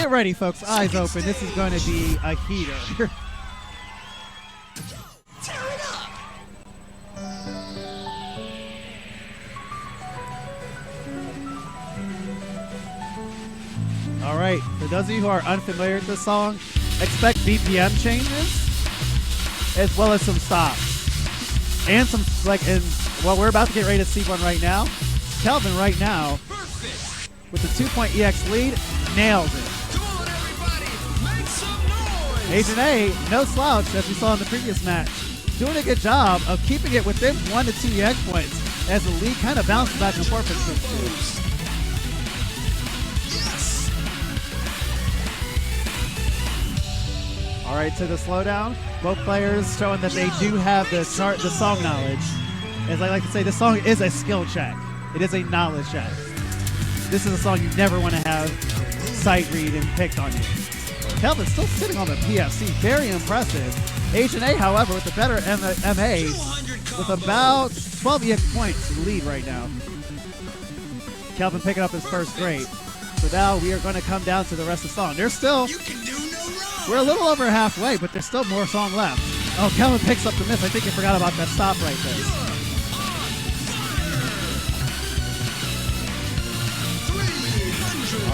Get ready, folks. Eyes open. This is going to be a heater. Tear it up. All right. For those of you who are unfamiliar with this song, expect BPM changes as well as some stops and some well, we're about to get ready to see one right now. Kelvin right now with the 2-point EX lead nails it. Come on, everybody, make some noise. AgentA, no slouch, as we saw in the previous match, doing a good job of keeping it within 1 to 2 EX points as the lead kind of bounces back and forth between two. Yes. All right, to the slowdown, both players showing that they do have the song knowledge. As I like to say, this song is a skill check. It is a knowledge check. This is a song you never want to have sight read and picked on you. Kelvin's still sitting on the PFC, very impressive. AgentA, however, with the better MA, with about 12 EX points to lead right now. Kelvin picking up his first grade. So now we are going to come down to the rest of the song. There's still, we're a little over halfway, but there's still more song left. Oh, Kelvin picks up the miss. I think he forgot about that stop right there.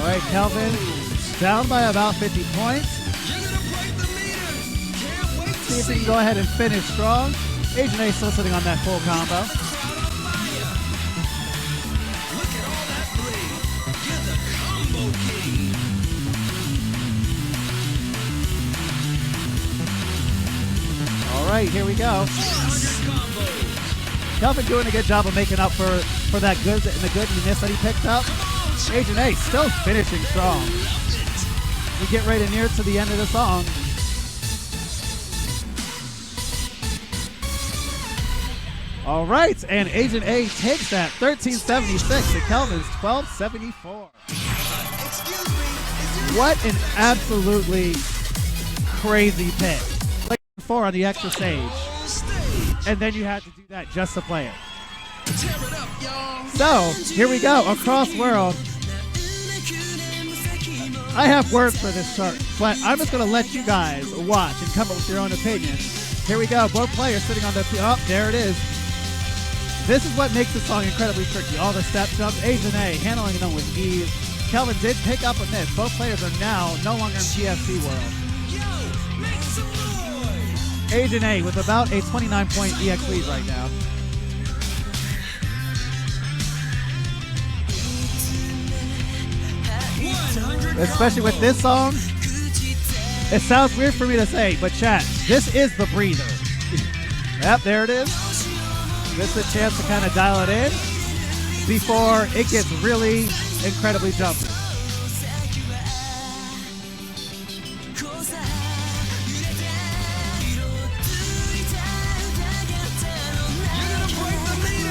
All right, Kelvin down by about 50 points. See if he can go ahead and finish strong. AgentA still sitting on that full combo. Look at all that blade. You're the combo king. All right, here we go. 400 combos. Kelvin doing a good job of making up for that good and the goodness that he picked up. AgentA still finishing strong. We get right in near to the end of the song. All right, and AgentA takes that 1376 to Kelvin's 1274. What an absolutely crazy pick. Like 4 on the extra stage. And then you had to do that just to play it. So, here we go, across world. I have words for this chart, but I'm just going to let you guys watch and come up with your own opinion. Here we go, both players sitting on the, oh, there it is. This is what makes this song incredibly tricky. All the step jumps, AgentA handling them with ease. Kelvin did pick up a miss. Both players are now no longer in PFC world. AgentA with about a 29-point EX lead right now. Especially with this song, it sounds weird for me to say, but chat, this is the breather. Yep, there it is. This is a chance to kind of dial it in before it gets really incredibly jumpy.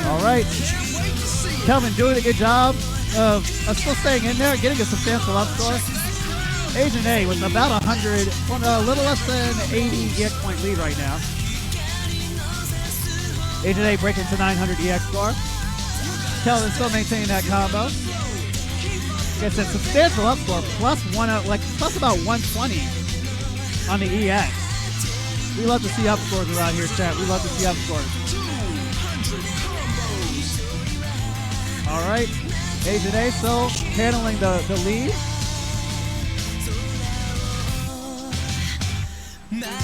All right, Kelvin doing a good job of still staying in there, getting a substantial up score. AgentA with about 100, a little less than 80 EX point lead right now. AgentA breaking to 900 EX score. Kelvin still maintaining that combo. Like I said, substantial up score, plus about 120 on the EX. We love to see up scores around here, chat. We love to see up scores. All right, AgentA still handling the lead.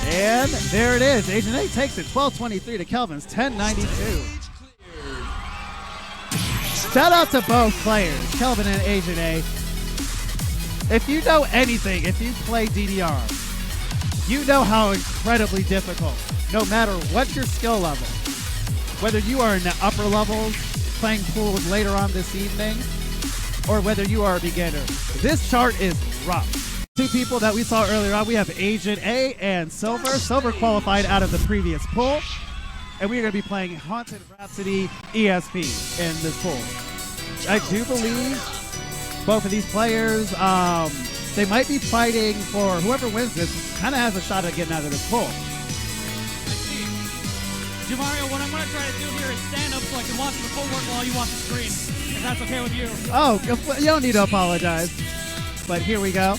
And there it is. AgentA takes it 12-23 to Kelvin's 10-92. Shout out to both players, Kelvin and AgentA. If you know anything, if you play DDR, you know how incredibly difficult, no matter what your skill level, whether you are in the upper levels, playing pools later on this evening, or whether you are a beginner, this chart is rough. Two people that we saw earlier on, we have AgentA and Silver. Silver qualified out of the previous pool, and we are going to be playing Haunted Rhapsody ESP in this pool. I do believe both of these players, they might be fighting for whoever wins this, kind of has a shot at getting out of this pool. Jamario, what I'm going to try to do here is stand up so I can watch the footwork while you watch the screen, if that's okay with you. Oh, you don't need to apologize. But here we go.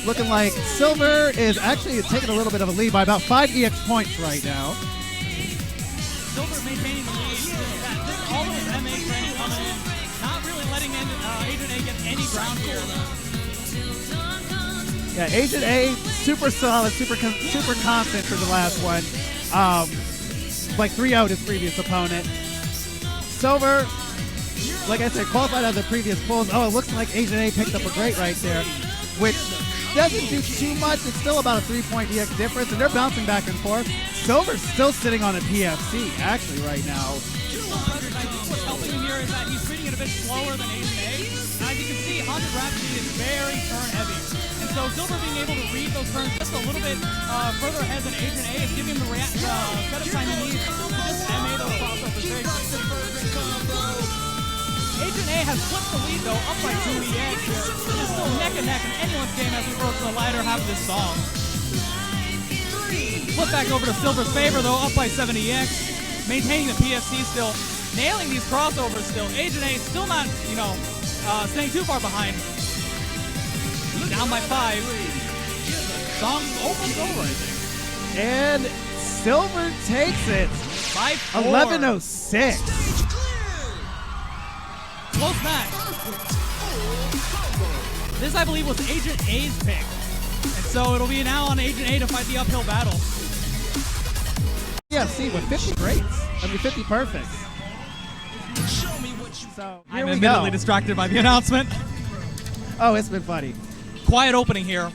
Looking like Silver is actually taking a little bit of a lead by about 5 EX points right now. Silver maintaining the lead. All of his MA training coming in. Not really letting AgentA get any ground here. Yeah, AgentA, super solid, super constant for the last one. Like 3-0'd his previous opponent. Silver, like I said, qualified out of the previous pulls. Oh, it looks like AgentA picked up a great right there, which doesn't do too much. It's still about a 3-point EX difference, and they're bouncing back and forth. Silver's still sitting on a PFC, actually, right now. I think what's helping him here is that he's treating it a bit slower than AgentA. And as you can see, Haunted Rhapsody is very turn heavy. And so Silver being able to read those turns just a little bit further ahead than AgentA is giving him the setup time he needs to just MA those crossovers very quickly. AgentA has flipped the lead though, up by 2 EX here. It is still neck and neck in anyone's game as we roll to the latter half of this song. Flip back over to Silver's favor though, up by 7 EX. Maintaining the PFC still, nailing these crossovers still. AgentA still not, staying too far behind. Down by 5. Song's almost over, I think. And Silver takes it. By 4. 11:06. Close match. This, I believe, was AgentA's pick. And so it'll be now on AgentA to fight the uphill battle. Yeah, see, with 50 greats. 50 perfects. So, here I'm we admittedly go. distracted by the announcement. Oh, it's been funny. Quiet opening here.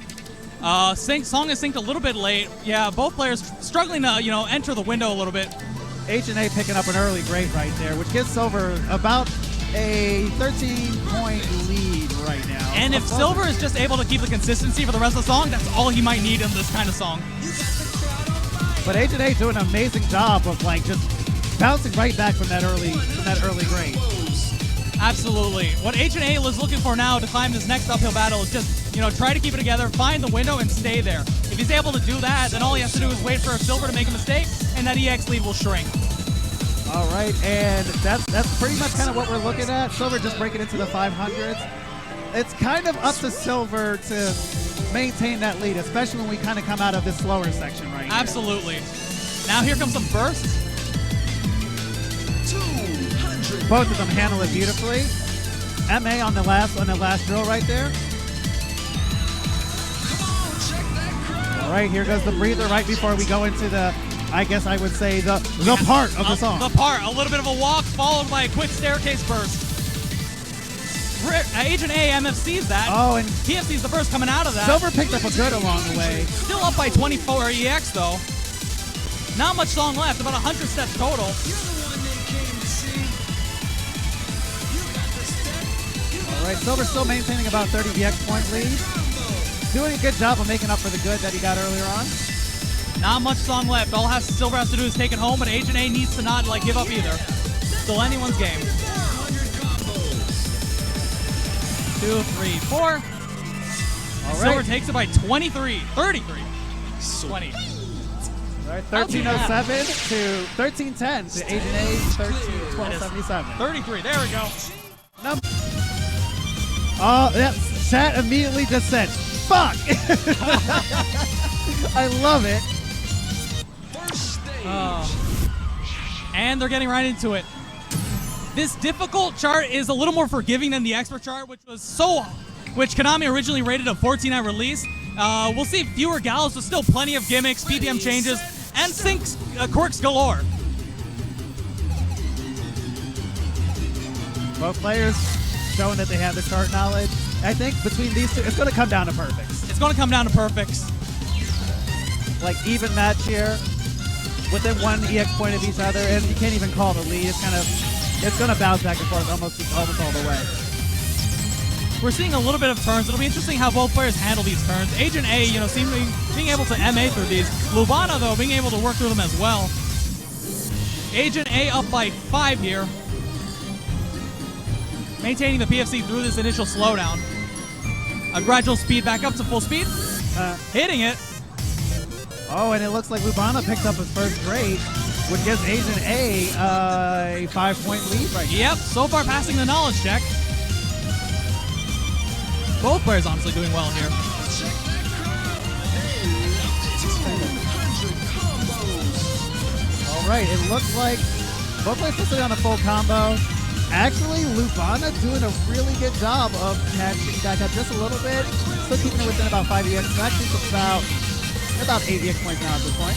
Song is synced a little bit late. Yeah, both players struggling to, enter the window a little bit. AgentA picking up an early great right there, which gives Silver about a 13-point lead right now. And if Silver is just able to keep the consistency for the rest of the song, that's all he might need in this kind of song. But AgentA doing an amazing job of just bouncing right back from that early great. Absolutely. What AgentA is looking for now to climb this next uphill battle is just, try to keep it together, find the window, and stay there. If he's able to do that, then all he has to do is wait for Silver to make a mistake, and that EX lead will shrink. All right, and that's pretty much kind of what we're looking at. Silver just breaking into the 500s. It's kind of up to Silver to maintain that lead, especially when we kind of come out of this slower section right here. Absolutely. Now here comes some bursts. Both of them handle it beautifully. MA on the last drill right there. All right, here goes the breather right before we go into the, I guess I would say, the part of the song. The part, a little bit of a walk followed by a quick staircase burst. AgentA MFC's that. Oh, and PFC's the burst coming out of that. Silver picked up a good along the way. Still up by 24 EX though. Not much song left, about 100 steps total. All right, Silver still maintaining about 30 EX point lead. Doing a good job of making up for the good that he got earlier on. Not much song left. All Silver has to do is take it home, but AgentA needs to not give up either. Still anyone's game. 2, 3, 4. All right. Silver takes it by 33. 33. 20. All right, 1307 to 1310 to AgentA 1277. 33. There we go. Oh, that chat immediately just said, "Fuck!" I love it. And they're getting right into it. This difficult chart is a little more forgiving than the expert chart, which Konami originally rated a 14 at release. We'll see fewer gallows, but still plenty of gimmicks, PPM changes, and syncs quirks galore. Both players showing that they have the chart knowledge. I think between these two, it's going to come down to perfects. It's going to come down to perfects. Like even match here, within 1 EX point of each other, and you can't even call the lead. It's going to bounce back and forth almost all the way. We're seeing a little bit of turns. It'll be interesting how both players handle these turns. AgentA, seemingly being able to MA through these. Lubanah, though, being able to work through them as well. AgentA up by 5 here. Maintaining the PFC through this initial slowdown. A gradual speed back up to full speed. Hitting it. Oh, and it looks like Lubanah picked up his first grade, which gives AgentA a 5-point lead right now. Yep, so far passing the knowledge check. Both players honestly doing well here. right, it looks like both players still sitting on a full combo. Actually, Lubanah doing a really good job of catching back up just a little bit. Still keeping it within about 5 EX. Actually, it's about 8 EX points now at this point.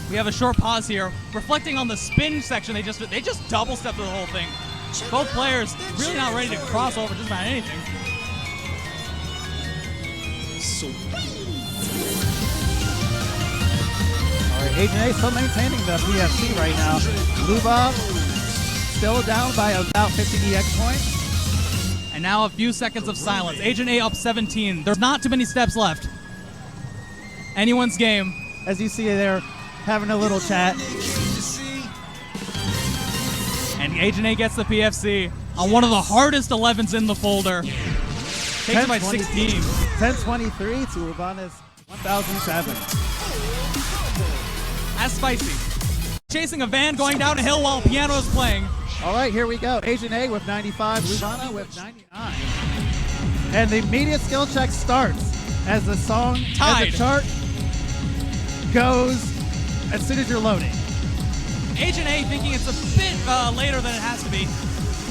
We have a short pause here. Reflecting on the spin section, they just double stepped through the whole thing. Both players really not ready to cross over just about anything. All right, AgentA still maintaining the PFC right now. Lubanah still down by about 15 EX points. And now a few seconds of silence. AgentA up 17. There's not too many steps left. Anyone's game. As you see there, having a little chat. And AgentA gets the PFC on one of the hardest 11s in the folder. Takes it by 16. 10-23 to Lubanah's 1007. That's spicy. Chasing a van going down a hill while piano is playing. All right, here we go. AgentA with 95, Lubanah with 99. And the immediate skill check starts as the song, Tied. as the chart goes as soon as you're loading. AgentA thinking it's a bit later than it has to be.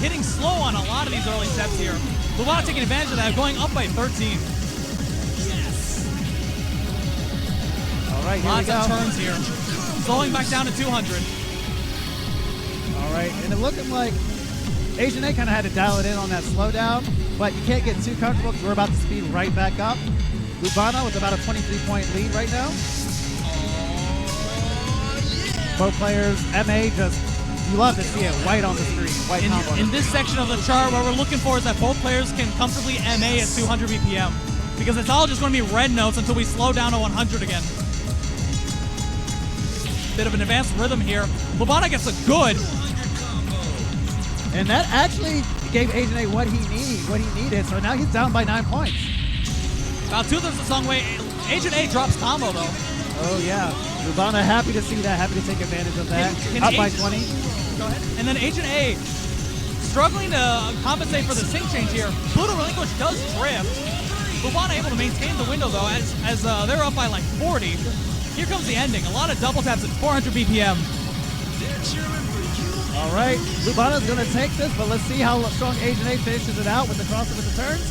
Hitting slow on a lot of these early steps here. Lubanah taking advantage of that, going up by 13. Yes. All right, here Lots we go. of turns here. Slowing back down to 200. All right, and it looking like AgentA kind of had to dial it in on that slowdown, but you can't get too comfortable because we're about to speed right back up. Lubanah with about a 23-point lead right now. Both players, MA just, you love to see it white on the screen, white combo. In this section of the chart, what we're looking for is that both players can comfortably MA at 200 BPM, because it's all just going to be red notes until we slow down to 100 again. Bit of an advanced rhythm here. Lubanah gets a good. And that actually gave AgentA what he needed, so now he's down by 9 points. About 2/3 of the song way. AgentA drops combo though. Oh yeah, Lubanah happy to see that, happy to take advantage of that. Up by 20. Go ahead. And then AgentA struggling to compensate for the sync change here. Pluto Relinquish does drift. Lubanah able to maintain the window though, as they're up by like 40. Here comes the ending. A lot of double taps at 400 BPM. All right, Lubanah's going to take this, but let's see how strong AgentA finishes it out with the crossover with the turns.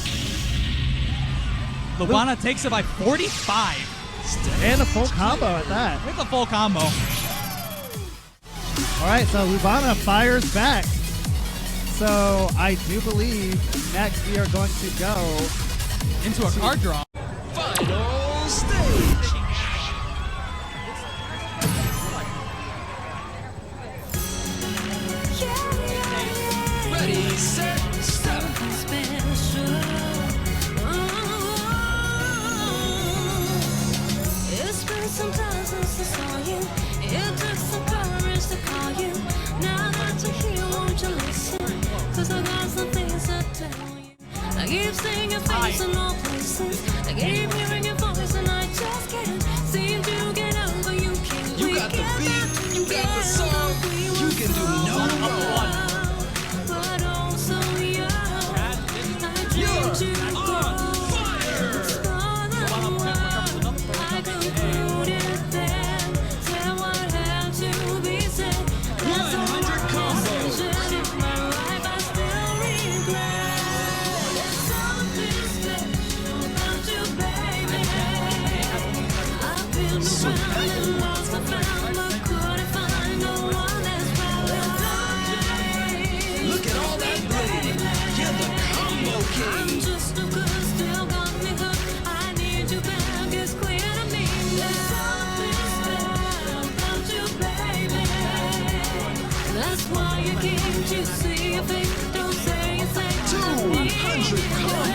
Lubanah takes it by 45. And a full combo at that. With a full combo. All right, so Lubanah fires back. So I do believe next we are going to go into a card draw. Final stage. Ready, set, stop. It's been some time since I saw you. It took some courage to call you. Now that you're here, won't you listen? 'Cause I got some things to tell you. I keep seeing your face in all places. I keep hearing your voice and I just can't seem to get over you. You got the beat, you got the song, you can do no wrong. But also young. You're on fire! I concluded then, said what had to be said. 100 combos. In my life, I still regret something special about you, baby. I've been around and lost and found, but couldn't find no one that's right. Look at all that blade. You're the combo I'm king. just a good, still got me good. I need you back, it's clear to me. There's something special about you, baby. That's why you came to see if it don't say it's like 200 combos.